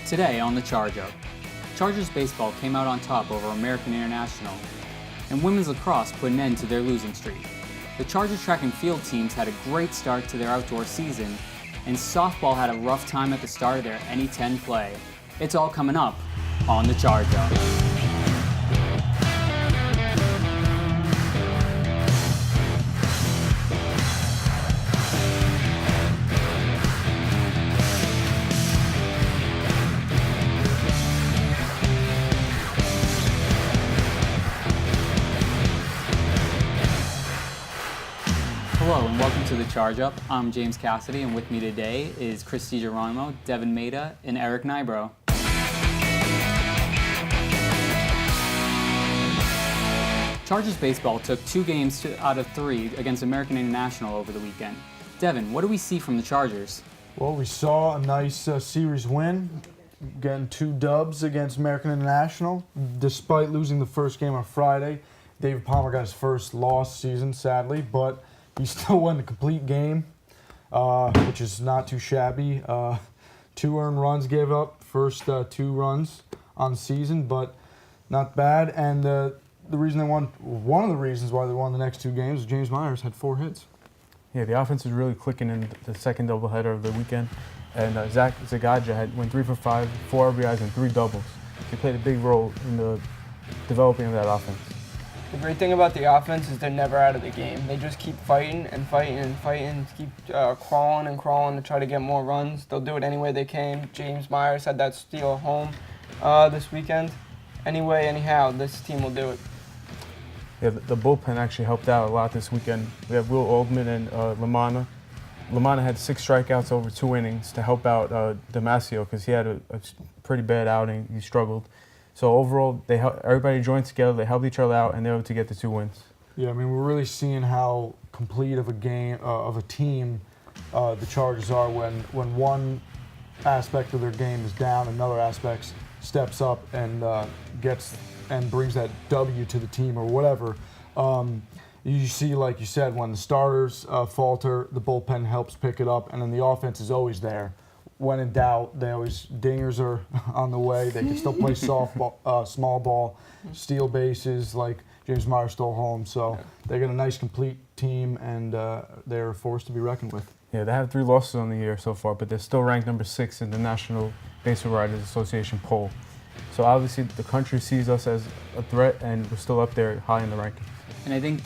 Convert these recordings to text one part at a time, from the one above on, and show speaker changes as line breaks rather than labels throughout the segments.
Today on the Charge Up, Chargers baseball came out on top over American International, and women's lacrosse put an end to their losing streak. The Chargers track and field teams had a great start to their outdoor season, and softball had a rough time at the start of their NE10 play. It's all coming up on the Charge Up. Hello and welcome to the Charge Up. I'm James Cassidy, and with me today is Christy Geronimo, Devin Maida, and Eric Nybro. Chargers baseball took 2 games out of 3 against American International over the weekend. Devin, what do we see from the Chargers?
Well, we saw a nice series win, getting 2 dubs against American International. Despite losing the first game on Friday, David Palmer got his first loss season, sadly, but he still won the complete game, which is not too shabby. 2 earned runs gave up, first 2 runs on the season, but not bad. And the reason they won, one of the reasons why they won the next 2 games, James Myers had 4 hits.
Yeah, the offense is really clicking in the second doubleheader of the weekend. And Zach Zagaja went 3 for 5, 4 RBIs, and 3 doubles. He played a big role in the developing of that offense.
The great thing about the offense is they're never out of the game. They just keep fighting and fighting and fighting, keep crawling and crawling to try to get more runs. They'll do it any way they can. James Myers had that steal home this weekend. Anyway, anyhow, this team will do it.
Yeah, the bullpen actually helped out a lot this weekend. We have Will Oldman and Lamanna. Lamanna had 6 strikeouts over 2 innings to help out Damasio because he had a pretty bad outing. He struggled. So overall, everybody joined together, they helped each other out, and they were able to get the 2 wins.
Yeah, I mean, we're really seeing how complete of a game, of a team the Chargers are when one aspect of their game is down, another aspect steps up and brings that W to the team or whatever. You see, like you said, when the starters falter, the bullpen helps pick it up, and then the offense is always there. When in doubt, dingers are on the way. They can still play softball, small ball, steal bases like James Myers stole home. So they got a nice complete team, and they're a force to be reckoned with.
Yeah, they have 3 losses on the year so far, but they're still ranked number 6 in the National Baseball Writers Association poll. So obviously the country sees us as a threat, and we're still up there high in the rankings.
And I think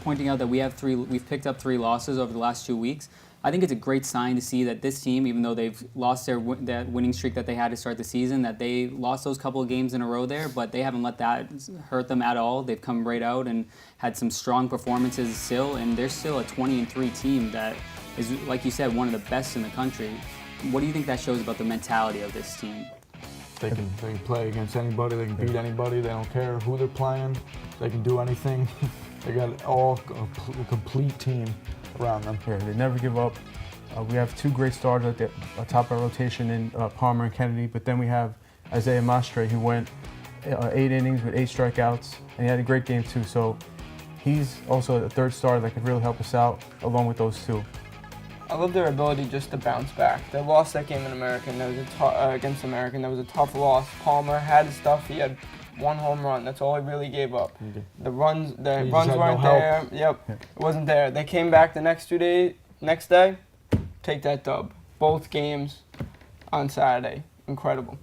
pointing out that we've picked up 3 losses over the last 2 weeks, I think it's a great sign to see that this team, even though they've lost that winning streak that they had to start the season, that they lost those couple of games in a row there, but they haven't let that hurt them at all. They've come right out and had some strong performances still, and they're still a 20-3 team that is, like you said, one of the best in the country. What do you think that shows about the mentality of this team?
They can play against anybody. They can beat anybody. They don't care who they're playing. They can do anything. They got a complete team around them.
Yeah, they never give up. We have 2 great starters at the top of our rotation in Palmer and Kennedy, but then we have Isaiah Mastre, who went 8 innings with 8 strikeouts, and he had a great game too. So he's also a 3rd starter that could really help us out along with those 2.
I love their ability just to bounce back. They lost that game in American. Against American. That was a tough loss. Palmer had his stuff. He had 1 home run. That's all he really gave up. The runs weren't there. Yep, it wasn't there. They came back the next day, take that dub. Both games on Saturday. Incredible.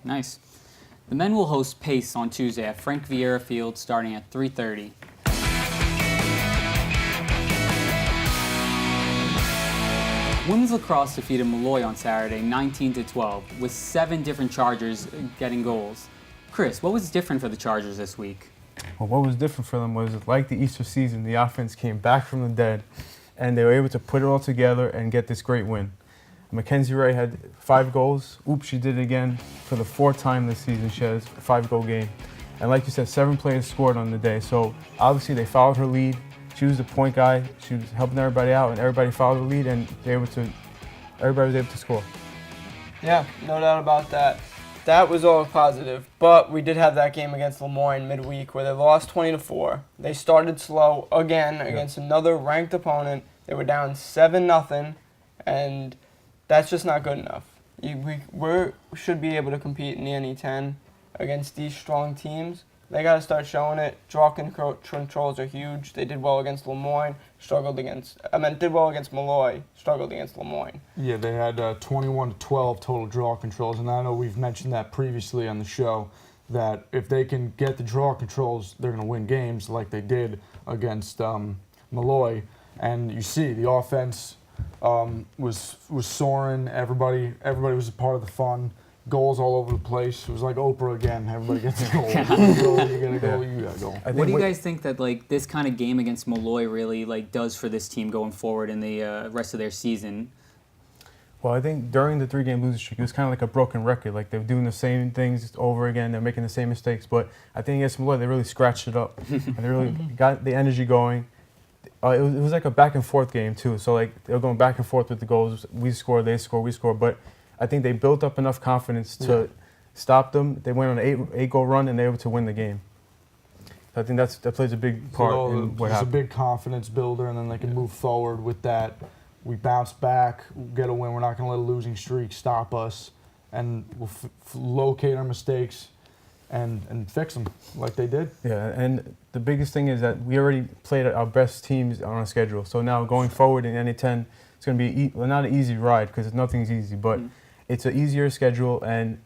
Nice. The men will host Pace on Tuesday at Frank Vieira Field starting at 3:30. Women's lacrosse defeated Malloy on Saturday 19-12 with 7 different Chargers getting goals. Chris, what was different for the Chargers this week?
Well, what was different for them was, like the Easter season, the offense came back from the dead, and they were able to put it all together and get this great win. Mackenzie Ray had 5 goals. Oops, she did it again for the 4th time this season. She has a 5-goal game. And like you said, 7 players scored on the day. So obviously they followed her lead. She was the point guy. She was helping everybody out, and everybody followed the lead, and everybody was able to score.
Yeah, no doubt about that. That was all positive, but we did have that game against Lemoyne midweek where they lost 20-4. They started slow again against another ranked opponent. They were down 7-0, and that's just not good enough. We should be able to compete in the NE10 against these strong teams. They got to start showing it. Draw controls are huge. They did well against Lemoyne, did well against Malloy, struggled against Lemoyne.
Yeah, they had 21 to 12 total draw controls, and I know we've mentioned that previously on the show, that if they can get the draw controls, they're going to win games like they did against Malloy. And you see, the offense was soaring. Everybody was a part of the fun. Goals all over the place. It was like Oprah again. Everybody gets a goal. You get a goal, you got a goal.
What do you guys think that like this kind of game against Malloy really like does for this team going forward in the rest of their season?
Well, I think during the 3-game losing streak, it was kind of like a broken record. Like they were doing the same things over again. They're making the same mistakes. But I think against Malloy, they really scratched it up. And they really got the energy going. It was like a back and forth game too. So like they were going back and forth with the goals. We score, they score, we score. But I think they built up enough confidence to stop them. They went on an 8-goal run and they were able to win the game. So I think that plays a big part in what happened.
It's a big confidence builder, and then they can move forward with that. We bounce back, get a win. We're not going to let a losing streak stop us, and we'll locate our mistakes and fix them like they did.
Yeah, and the biggest thing is that we already played our best teams on our schedule. So now going forward in NE10, it's going to be not an easy ride because nothing's easy, but it's an easier schedule, and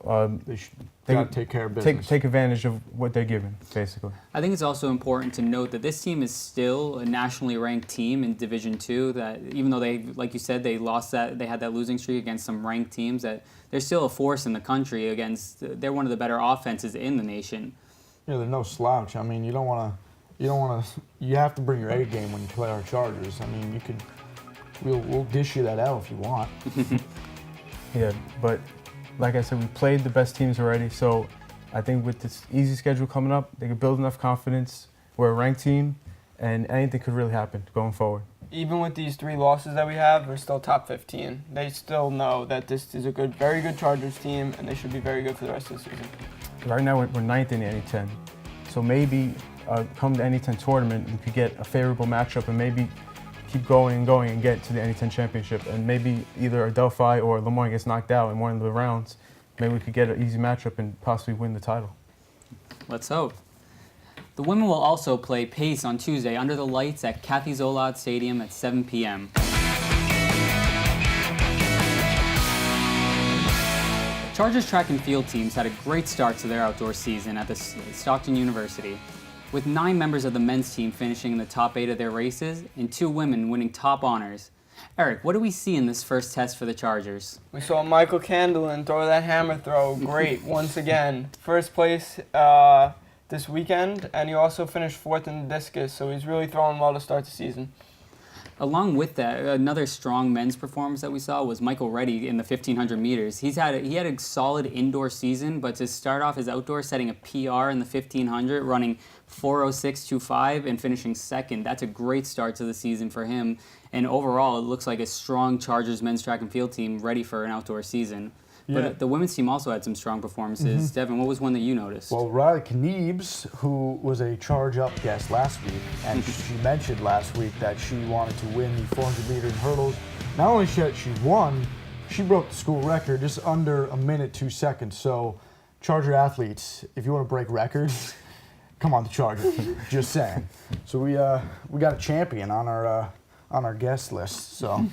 they got to take care of business.
Take advantage of what they're given, basically.
I think it's also important to note that this team is still a nationally ranked team in Division II. That even though they, like you said, they had that losing streak against some ranked teams, that they're still a force in the country against. They're one of the better offenses in the nation.
Yeah, they're no slouch. I mean, you have to bring your A game when you play our Chargers. I mean, we'll dish you that out if you want.
Yeah, but like I said, we played the best teams already, so I think with this easy schedule coming up, they can build enough confidence. We're a ranked team, and anything could really happen going forward.
Even with these 3 losses that we have, we're still top 15. They still know that this is a very good Chargers team, and they should be very good for the rest of the season.
Right now, we're 9th in the NE10, so maybe come the NE10 tournament, we could get a favorable matchup and maybe keep going and get to the NE10 championship, and maybe either Adelphi or Lemoyne gets knocked out in one of the rounds. Maybe we could get an easy matchup and possibly win the title.
Let's hope. The women will also play Pace on Tuesday under the lights at Kathy Zolot Stadium at 7 p.m. Chargers track and field teams had a great start to their outdoor season at the Stockton University, with 9 members of the men's team finishing in the top 8 of their races and 2 women winning top honors. Eric, what do we see in this first test for the Chargers?
We saw Michael Candlin throw that hammer throw great once again. First place this weekend, and he also finished 4th in the discus, so he's really throwing well to start the season.
Along with that, another strong men's performance that we saw was Michael Reddy in the 1,500 meters. He had a solid indoor season, but to start off his outdoor, setting a PR in the 1,500, running 4:06.25 and finishing 2nd. That's a great start to the season for him. And overall, it looks like a strong Chargers men's track and field team ready for an outdoor season.
Yeah.
But the women's team also had some strong performances. Devin, what was one that you noticed?
Well, Riley Kniebs, who was a Charge Up guest last week, and she mentioned last week that she wanted to win the 400-meter hurdles. Not only she won, she broke the school record just under a minute 2 seconds. So, Charger athletes, if you want to break records, come on the Chargers. Just saying. So we got a champion on our guest list. So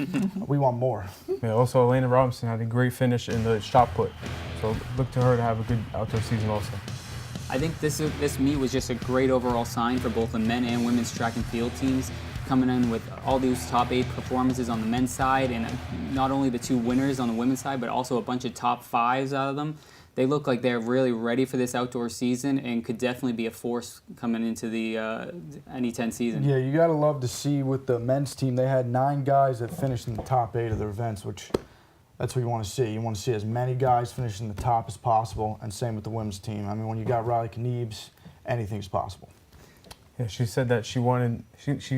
we want more.
Yeah, also, Elena Robinson had a great finish in the shot put. So look to her to have a good outdoor season also.
I think this meet was just a great overall sign for both the men and women's track and field teams, coming in with all these top 8 performances on the men's side, and not only the 2 winners on the women's side, but also a bunch of top 5s out of them. They look like they're really ready for this outdoor season and could definitely be a force coming into the NE10 season.
Yeah, you got to love to see with the men's team, they had 9 guys that finished in the top 8 of their events, which that's what you want to see. You want to see as many guys finish in the top as possible, and same with the women's team. I mean, when you got Riley Kniebs, anything's possible.
Yeah, she said that she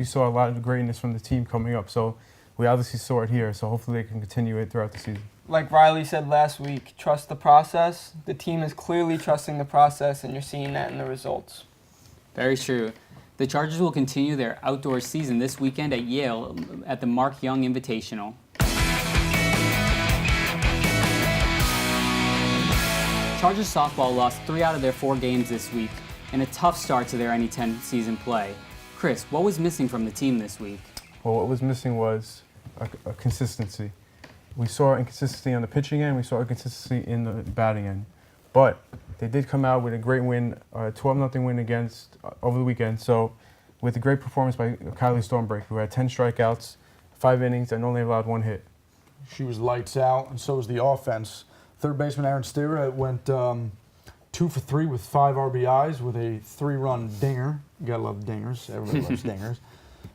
saw a lot of greatness from the team coming up, so we obviously saw it here, so hopefully they can continue it throughout the season.
Like Riley said last week, trust the process. The team is clearly trusting the process, and you're seeing that in the results.
Very true. The Chargers will continue their outdoor season this weekend at Yale at the Mark Young Invitational. Chargers softball lost 3 out of their 4 games this week in a tough start to their NE10 season play. Chris, what was missing from the team this week?
Well, what was missing was a consistency. We saw inconsistency on the pitching end. We saw inconsistency in the batting end. But they did come out with a great win, a 12-0 win against over the weekend. So with a great performance by Kylie Stormbreaker, who had 10 strikeouts, 5 innings, and only allowed 1 hit.
She was lights out, and so was the offense. Third baseman Aaron Stever went 2 for 3 with 5 RBIs with a 3-run dinger. You gotta love dingers. Everybody loves dingers.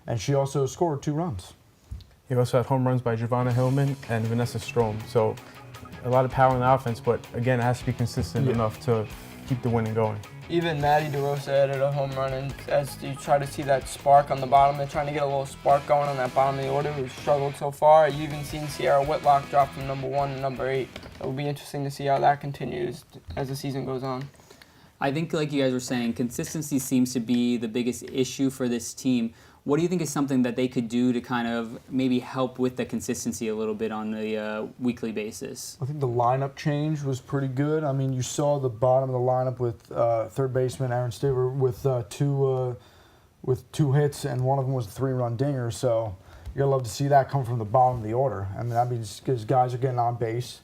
And she also scored 2 runs.
He also had home runs by Giovanna Hillman and Vanessa Strom. So a lot of power in the offense, but again, it has to be consistent enough to keep the winning going.
Even Maddie DeRosa added a home run, and as you try to see that spark on the bottom, they're trying to get a little spark going on that bottom of the order. We've struggled so far. You even seen Sierra Whitlock drop from number 1 to number 8. It will be interesting to see how that continues as the season goes on.
I think, like you guys were saying, consistency seems to be the biggest issue for this team. What do you think is something that they could do to kind of maybe help with the consistency a little bit on a weekly basis?
I think the lineup change was pretty good. I mean, you saw the bottom of the lineup with third baseman Aaron Stever with 2 hits, and one of them was a 3-run dinger. So you gotta love to see that come from the bottom of the order. I mean, that means because guys are getting on base,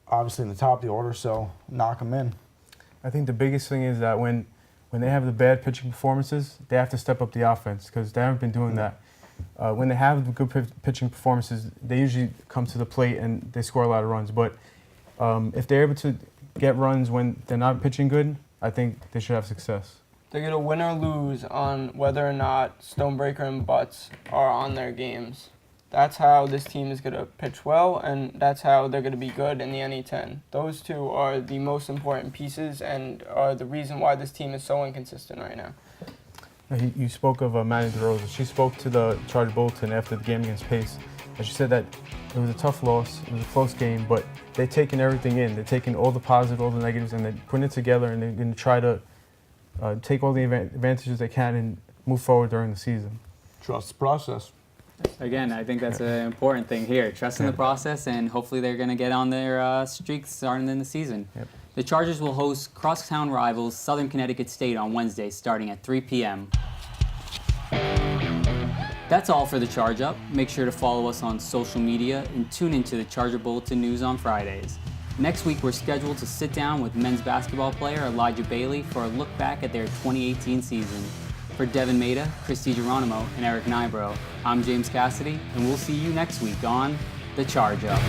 obviously in the top of the order, so knock them in.
I think the biggest thing is that when they have the bad pitching performances, they have to step up the offense because they haven't been doing that. When they have the good pitching performances, they usually come to the plate and they score a lot of runs. But if they're able to get runs when they're not pitching good, I think they should have success.
They're going to win or lose on whether or not Stonebreaker and Butts are on their games. That's how this team is going to pitch well, and that's how they're going to be good in the NE10. Those 2 are the most important pieces and are the reason why this team is so inconsistent right now.
You spoke of Maddie DeRosa. She spoke to the Charger Bulletin after the game against Pace, and she said that it was a tough loss, it was a close game, but they've taken everything in. They're taking all the positives, all the negatives, and they're putting it together, and they're going to try to take all the advantages they can and move forward during the season.
Trust the process.
Again, I think that's an important thing here. Trust in the process, and hopefully they're going to get on their streak starting in the season.
Yep.
The Chargers will host crosstown rivals Southern Connecticut State on Wednesday starting at 3 p.m. That's all for the Charge Up. Make sure to follow us on social media and tune into the Charger Bulletin News on Fridays. Next week, we're scheduled to sit down with men's basketball player Elijah Bailey for a look back at their 2018 season. For Devin Maida, Christy Geronimo, and Eric Nybro, I'm James Cassidy, and we'll see you next week on The Charge Up.